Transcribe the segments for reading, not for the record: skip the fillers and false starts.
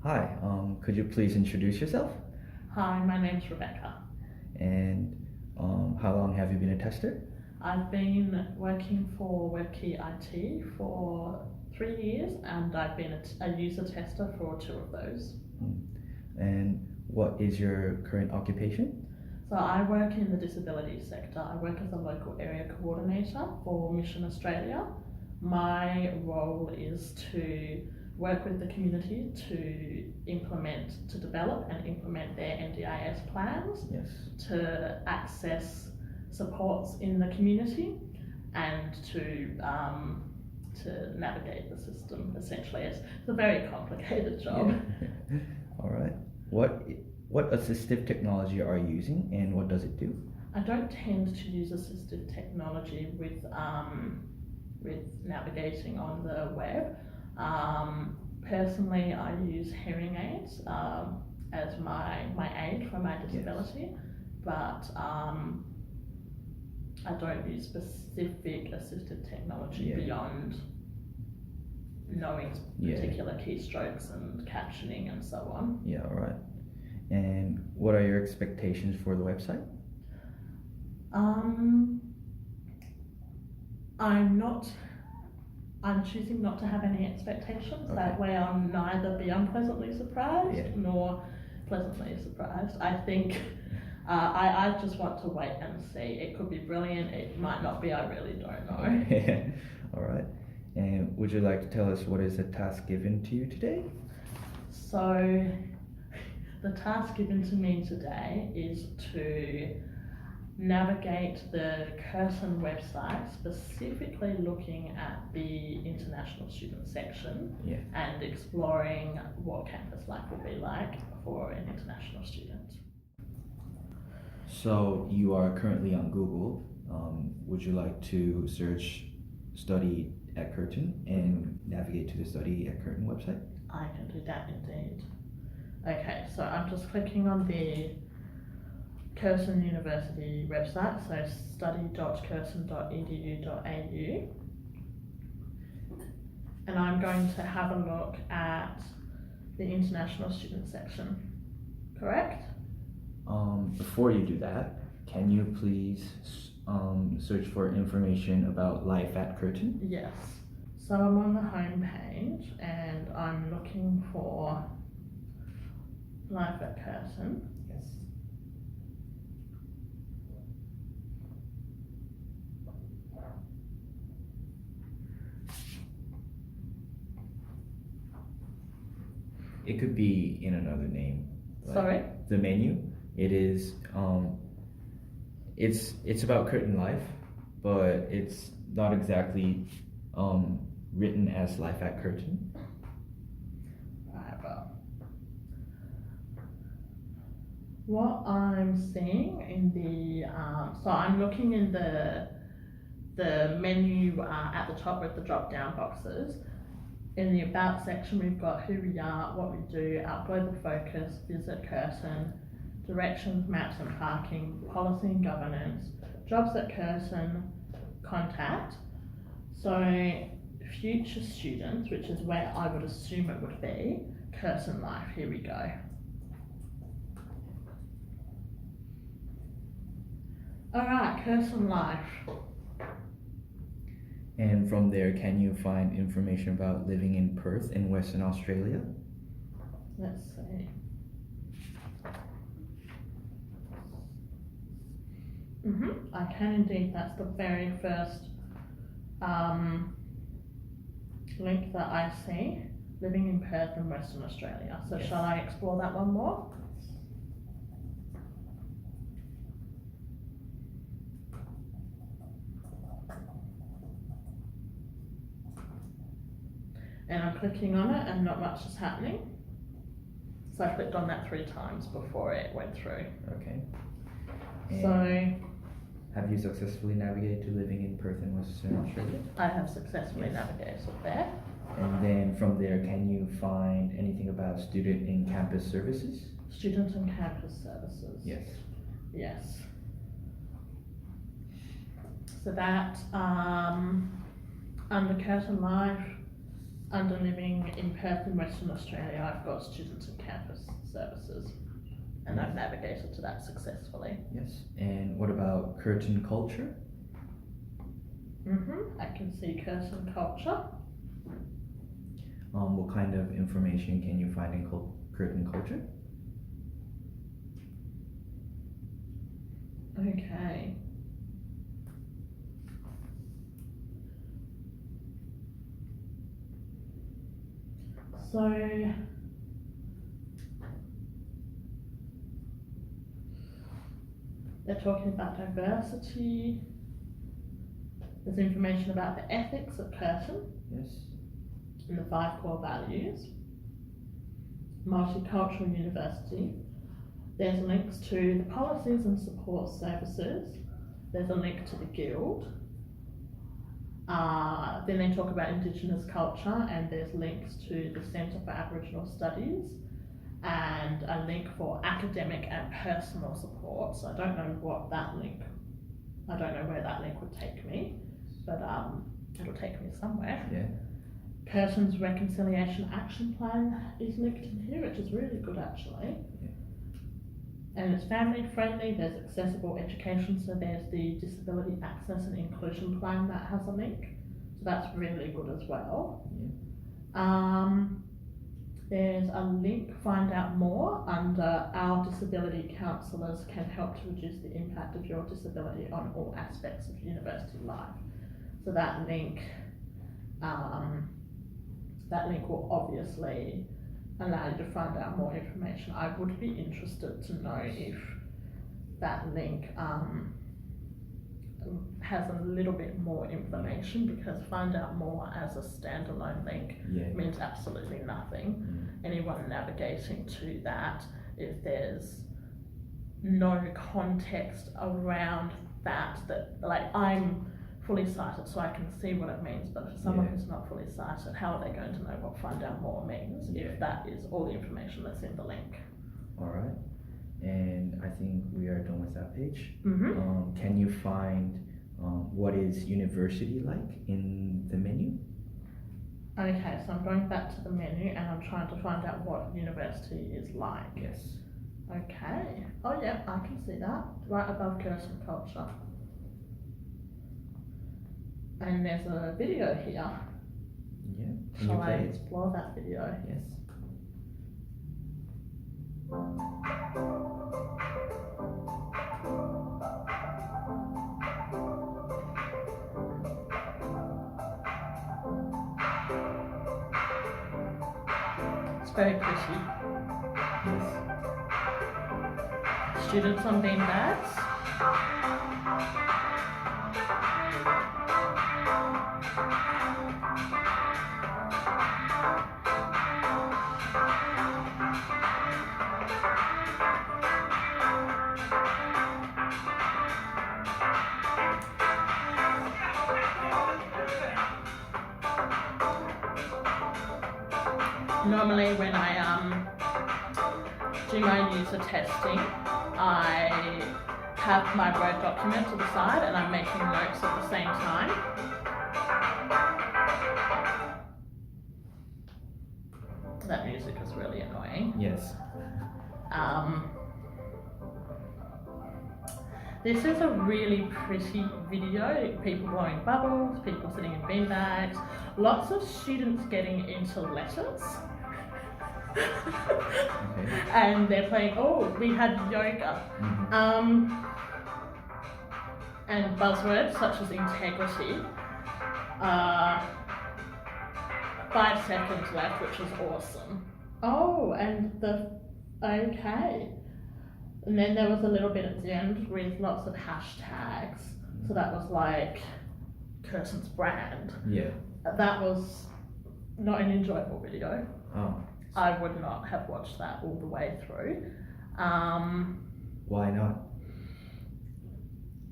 Hi, could you please introduce yourself? Hi, my name's Rebecca. And how long have you been a tester? I've been working for WebKey IT for 3 years and I've been a user tester for two of those. And what is your current occupation? So I work in the disability sector. I work as a local area coordinator for Mission Australia. My role is to work with the community to develop and implement their NDIS plans, Yes. to access supports in the community, and to navigate the system. Essentially, it's a very complicated job. Yeah. All right. What assistive technology are you using, and what does it do? I don't tend to use assistive technology with navigating on the web. Personally, I use hearing aids as my aid for my disability, yes. But I don't use specific assistive technology beyond knowing particular keystrokes and captioning and so on. Yeah, all right. And what are your expectations for the website? I'm choosing not to have any expectations. Okay. That way I'll neither be unpleasantly surprised nor pleasantly surprised. I think I just want to wait and see. It could be brilliant, it might not be, I really don't know. Okay. All right. And would you like to tell us what is the task given to you today? So the task given to me today is to navigate the Curtin website, specifically looking at the international student section and exploring what campus life will be like for an international student. So you are currently on Google. Would you like to search study at Curtin and navigate to the study at Curtin website? I can do that indeed. Okay, so I'm just clicking on the Curtin University website, so study.curtin.edu.au, and I'm going to have a look at the international student section, correct? Before you do that, can you please search for information about life at Curtin? Yes. So I'm on the home page and I'm looking for life at Curtin. Yes. It could be in another name. Sorry? The menu. It is it's about Curtin life, but it's not exactly written as life at Curtin. Right, well, what I'm seeing in the so I'm looking in the menu at the top with the drop down boxes. In the about section we've got who we are, what we do, our global focus, visit Curtin, directions, maps and parking, policy and governance, jobs at Curtin, contact. So future students, which is where I would assume it would be, Curtin life, here we go. Alright, Curtin life. And from there, can you find information about living in Perth in Western Australia? Let's see. I can indeed. That's the very first link that I see. Living in Perth in Western Australia. So shall I explore that one more? And I'm clicking on it and not much is happening. So I clicked on that 3 times before it went through. Okay. And so have you successfully navigated to living in Perth in Western Australia? I have successfully navigated there. And then from there, can you find anything about student and campus services? Student and campus services. Yes. Yes. So that under Curtin Life, under living in Perth in Western Australia, I've got students and campus services, and I've navigated to that successfully. Yes. And what about Curtin Culture? I can see Curtin Culture. What kind of information can you find in Curtin Culture? Okay. So they're talking about diversity. There's information about the ethics of Curtin Yes. and the 5 core values. Multicultural university. There's links to the policies and support services. There's a link to the guild. Then they talk about Indigenous culture, and there's links to the Centre for Aboriginal Studies and a link for academic and personal support. So I don't know where that link would take me, but it'll take me somewhere. Yeah. Curtin's Reconciliation Action Plan is linked in here, which is really good actually. Yeah. And it's family friendly, there's accessible education, so there's the Disability Access and Inclusion Plan that has a link. So that's really good as well. Yeah. There's a link, find out more, under Our Disability Counsellors can help to reduce the impact of your disability on all aspects of university life. So that link will obviously allow you to find out more information. I would be interested to know if that link has a little bit more information, because find out more as a standalone link means absolutely nothing. Anyone navigating to that, if there's no context around that, like I'm fully sighted so I can see what it means, but for someone who's not fully sighted, how are they going to know what find out more means if that is all the information that's in the link? Alright, and I think we are done with that page. Mm-hmm. Can you find what is university like in the menu? Okay, so I'm going back to the menu and I'm trying to find out what university is like. Yes. Okay, oh yeah, I can see that, right above Curtin Culture. And there's a video here. Yeah. Can Shall you I play it? explore that video? Yes. It's very pretty. Yes. Students on beanbags. Normally when I do my user testing, I have my Word document to the side and I'm making notes at the same time. That music is really annoying. Yes. This is a really pretty video. People blowing bubbles, people sitting in beanbags, lots of students getting into letters. Okay. And they're playing, oh, we had yoga. And buzzwords such as integrity. 5 seconds left, which is awesome. Oh, and okay. And then there was a little bit at the end with lots of hashtags. So that was like Curtin's brand. Yeah. That was not an enjoyable video. Oh. I would not have watched that all the way through. Why not?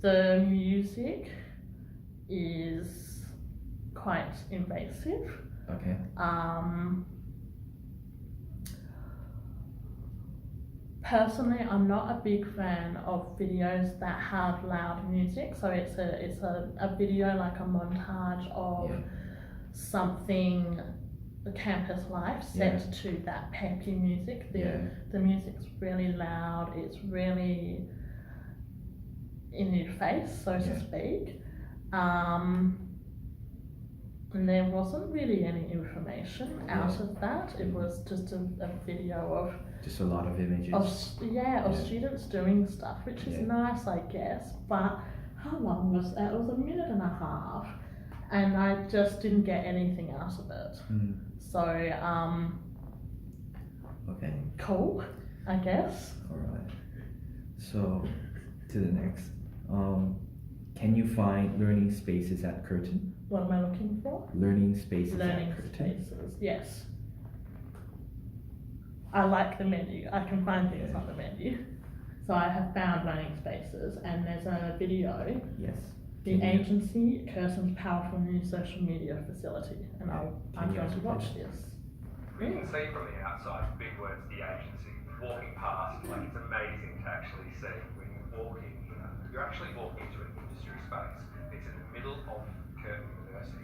The music is quite invasive. Okay. Personally, I'm not a big fan of videos that have loud music. So it's a video like a montage of something the campus life set to that peppy music. The music's really loud, it's really in your face, so to speak. And there wasn't really any information out of that. It was just a video of just a lot of images of students doing stuff, which is nice, I guess. But how long was that? It was a minute and a half, and I just didn't get anything out of it. So okay, cool, I guess. All right. So to the next. Can you find learning spaces at Curtin? What am I looking for? Learning spaces Learning at Curtin. spaces, yes. I like the menu. I can find things on the menu. So I have found learning spaces, and there's a video. Yes. The agency, Curtin's powerful new social media facility, and I'm going to watch this. You can see from the outside, big words, the agency, walking past, like it's amazing to actually see when you're walking, you're actually walking into an industry space. It's in the middle of Curtin University,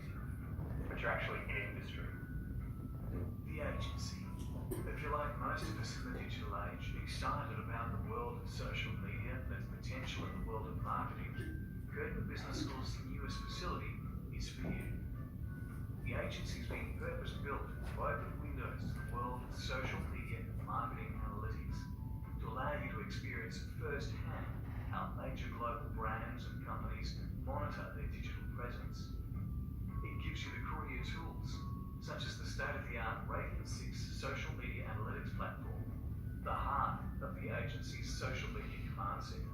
but you're actually in industry. The agency. If you're like most of us in the digital age, excited about the world of social media and its potential in the world of marketing, Curtin Business School's newest facility is for you. The agency's been purpose-built to open windows to the world of social media and marketing analytics, to allow you to experience firsthand how major global brands and companies monitor their digital presence. It gives you the career tools, such as the state-of-the-art Radiant 6 social media analytics platform, the heart of the agency's social media command center.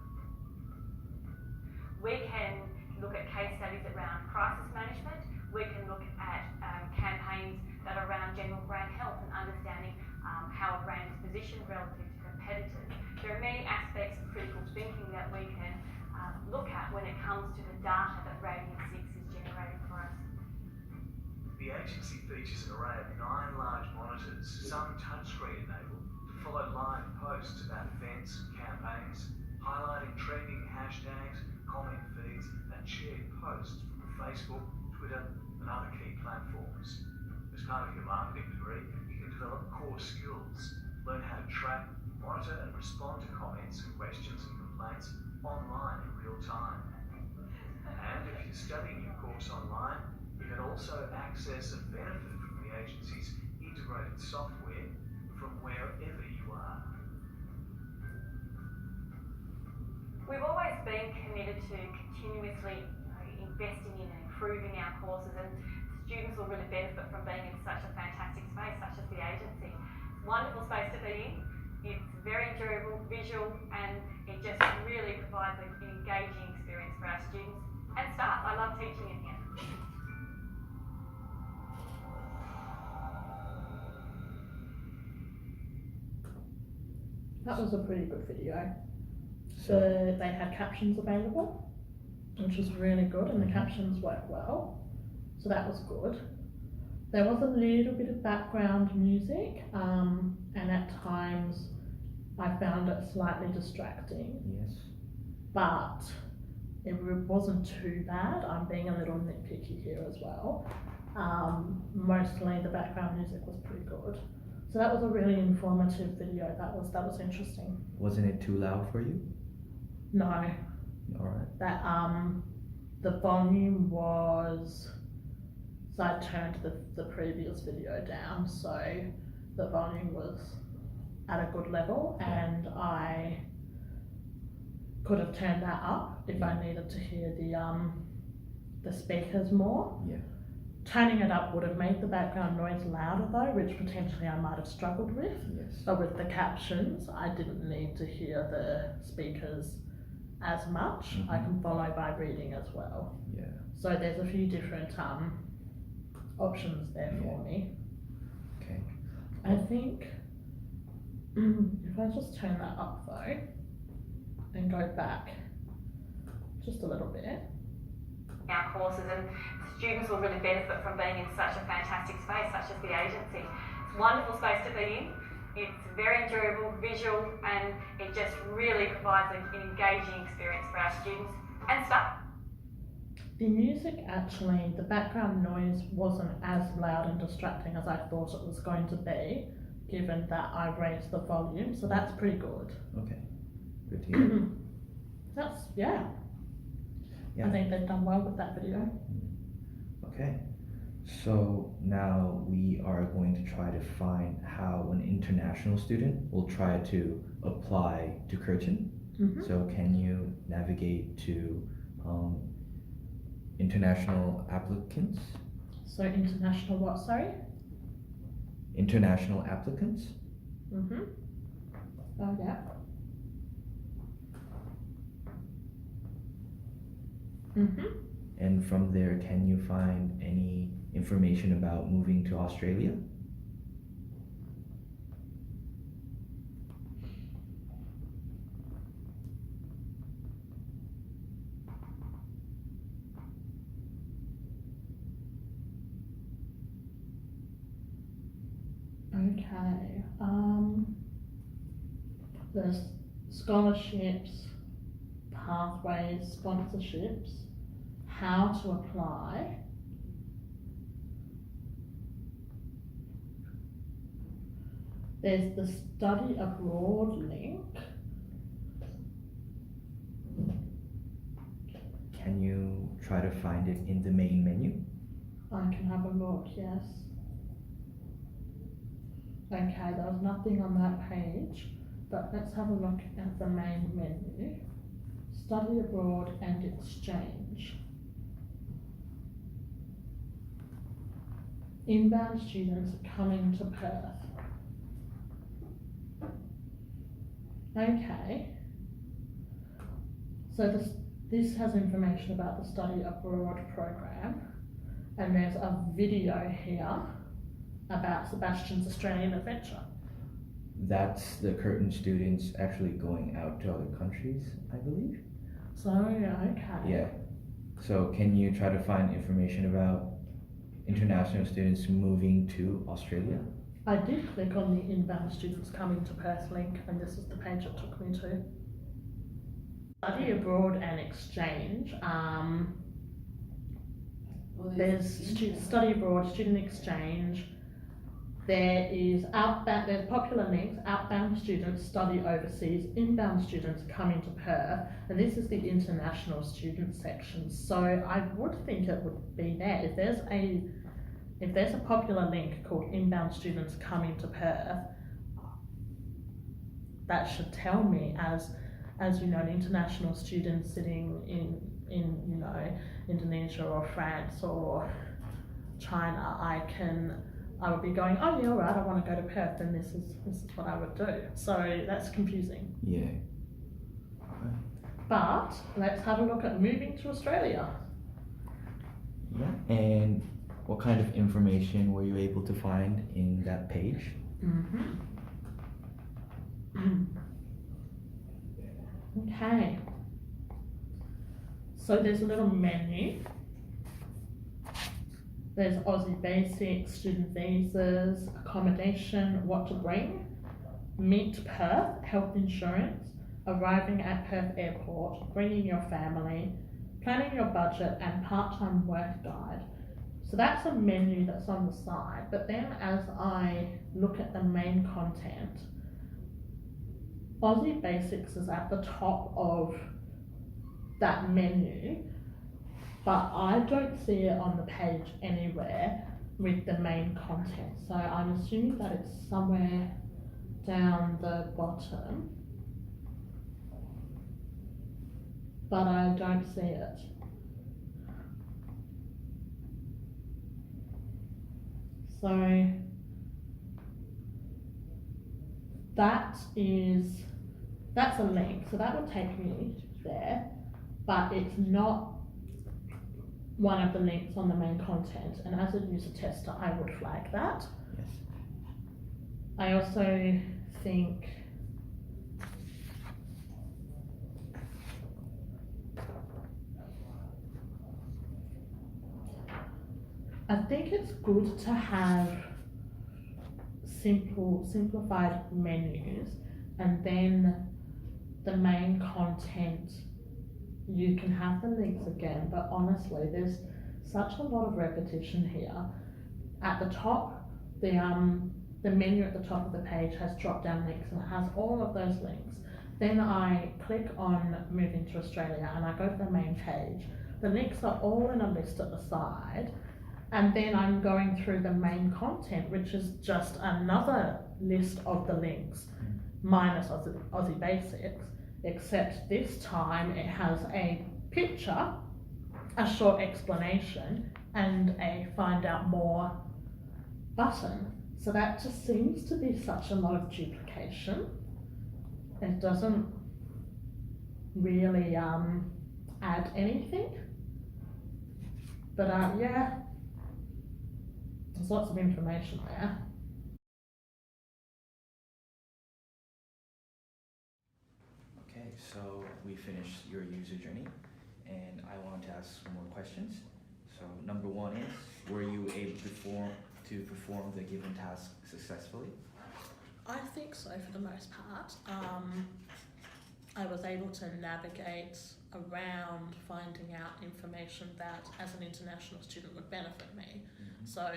We can look at case studies around crisis management. We can look at campaigns that are around general brand health and understanding how a brand is positioned relative to competitors. There are many aspects of critical thinking that we can look at when it comes to the data that Radiant 6 is generating for us. The agency features an array of 9 large monitors, some touchscreen enabled, to follow live posts about events and campaigns, highlighting trending hashtags, comment feeds, and shared posts from Facebook, Twitter, and other key platforms. As part of your marketing degree, you can develop core skills, learn how to track, monitor and respond to comments, questions and complaints online in real time. And if you're studying your course online, you can also access and benefit from the agency's integrated software from wherever you are. We've always been committed to continuously investing in and improving our courses, and students will really benefit from being in such a fantastic space such as the agency. Wonderful space to be in. It's very enjoyable, visual, and it just really provides an engaging experience for our students and staff. I love teaching in here. That was a pretty good video. So They had captions available, which was really good, and the captions worked well, so that was good. There was a little bit of background music, and at times I found it slightly distracting, yes. but it wasn't too bad. I'm being a little nitpicky here as well. Mostly the background music was pretty good. So that was a really informative video. That was interesting. Wasn't it too loud for you? No, All right. that the volume was, so I turned the previous video down, so the volume was at a good level, and I could have turned that up if I needed to hear the speakers more. Yeah. Turning it up would have made the background noise louder though, which potentially I might have struggled with. Yes. But with the captions, I didn't need to hear the speakers as much. I can follow by reading as well. Yeah. So there's a few different options there for me. Okay. I think if I just turn that up though and go back just a little bit. Our courses, and students will really benefit from being in such a fantastic space such as the agency. It's a wonderful space to be in. It's very enjoyable, visual, and it just really provides an engaging experience for our students and staff. The music actually, the background noise wasn't as loud and distracting as I thought it was going to be, given that I raised the volume, so that's pretty good. Okay, good to hear. That's, yeah. Yeah. I think they've done well with that video. Okay, so now we are going to try to find how an international student will try to apply to Curtin. So can you navigate to international applicants? So international what, sorry? International applicants? Oh yeah. And from there, can you find any information about moving to Australia? Okay. There's scholarships, pathways, sponsorships, how to apply. There's the study abroad link. Can you try to find it in the main menu? I can have a look, yes. Okay, there was nothing on that page, but let's have a look at the main menu. Study abroad and exchange. Inbound students coming to Perth. Okay. So this has information about the study abroad program, and there's a video here about Sebastian's Australian adventure. That's the Curtin students actually going out to other countries, I believe. So, okay. Yeah. So can you try to find information about international students moving to Australia? I did click on the inbound students coming to Perth link, and this is the page it took me to. Study abroad and exchange. There's study abroad, student exchange. There is outbound, there's popular links, outbound students study overseas, inbound students coming to Perth, and this is the international student section. So I would think it would be there. If there's a popular link called inbound students coming to Perth, that should tell me as you know, an international student sitting in you know, Indonesia or France or China, I would be going, oh yeah, all right, I want to go to Perth, and this is what I would do. So that's confusing. Yeah. But let's have a look at moving to Australia. Yeah. And what kind of information were you able to find in that page? Okay. So there's a little menu. There's Aussie Basics, student visas, accommodation, what to bring, meet Perth, health insurance, arriving at Perth airport, bringing your family, planning your budget, and part-time work guide. So that's a menu that's on the side, but then as I look at the main content, Aussie Basics is at the top of that menu, but I don't see it on the page anywhere with the main content. So I'm assuming that it's somewhere down the bottom, but I don't see it. So that's a link, so that would take me there, but it's not one of the links on the main content, and as a user tester I would flag that. Yes. I also think it's good to have simplified menus, and then the main content you can have the links again, but honestly, there's such a lot of repetition here. At the top, the menu at the top of the page has drop down links and it has all of those links. Then I click on Moving to Australia and I go to the main page. The links are all in a list at the side, and then I'm going through the main content, which is just another list of the links minus Aussie Basics, except this time it has a picture, a short explanation, and a find out more button. So that just seems to be such a lot of duplication. It doesn't really add anything. But yeah, there's lots of information there. Okay, so we finished your user journey, and I want to ask some more questions. So number one is, were you able to perform the given task successfully? I think so for the most part. I was able to navigate around finding out information that as an international student would benefit me. So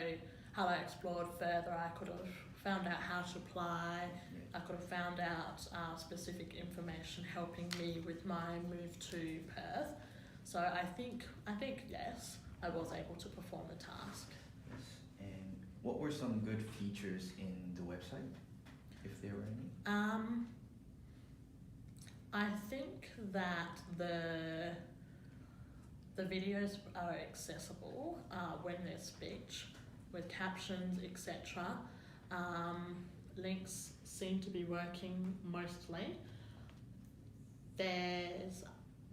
had I explored further, I could have found out how to apply, I could have found out specific information helping me with my move to Perth. So I think yes, I was able to perform the task. Yes. And what were some good features in the website, if there were any? I think that the videos are accessible when there's speech, with captions, etc. Links seem to be working mostly.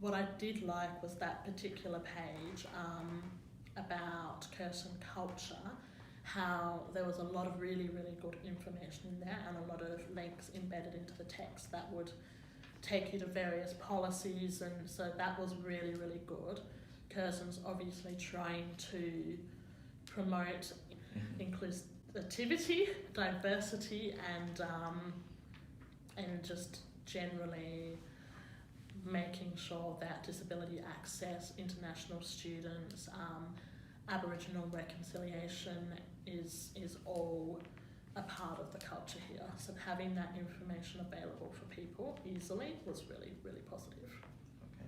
What I did like was that particular page about Curtin Culture, how there was a lot of really, really good information in there and a lot of links embedded into the text that would take you to various policies, and so that was really, really good. Curtin's obviously trying to promote inclusivity, diversity, and just generally making sure that disability access, international students, Aboriginal reconciliation is all a part of the culture here. So having that information available for people easily was really, really positive. Okay.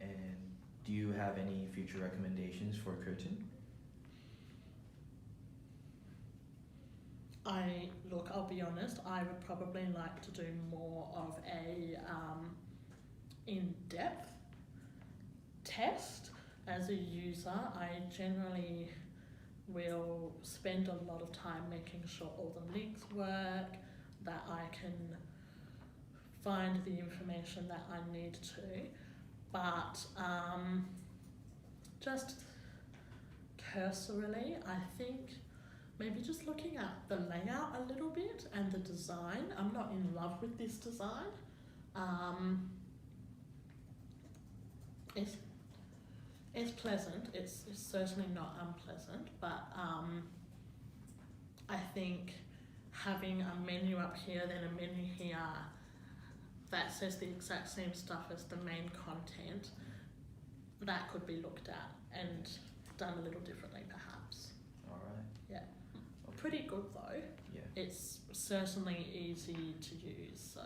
And do you have any future recommendations for Curtin? I'll be honest, I would probably like to do more of a in-depth test. As a user, I generally will spend a lot of time making sure all the links work, that I can find the information that I need to, but just cursorily, I think maybe just looking at the layout a little bit and the design. I'm not in love with this design. It's pleasant, it's certainly not unpleasant, but I think having a menu up here, then a menu here that says the exact same stuff as the main content, that could be looked at and done a little differently perhaps. Alright. Yeah. Okay. Pretty good though. Yeah. It's certainly easy to use, so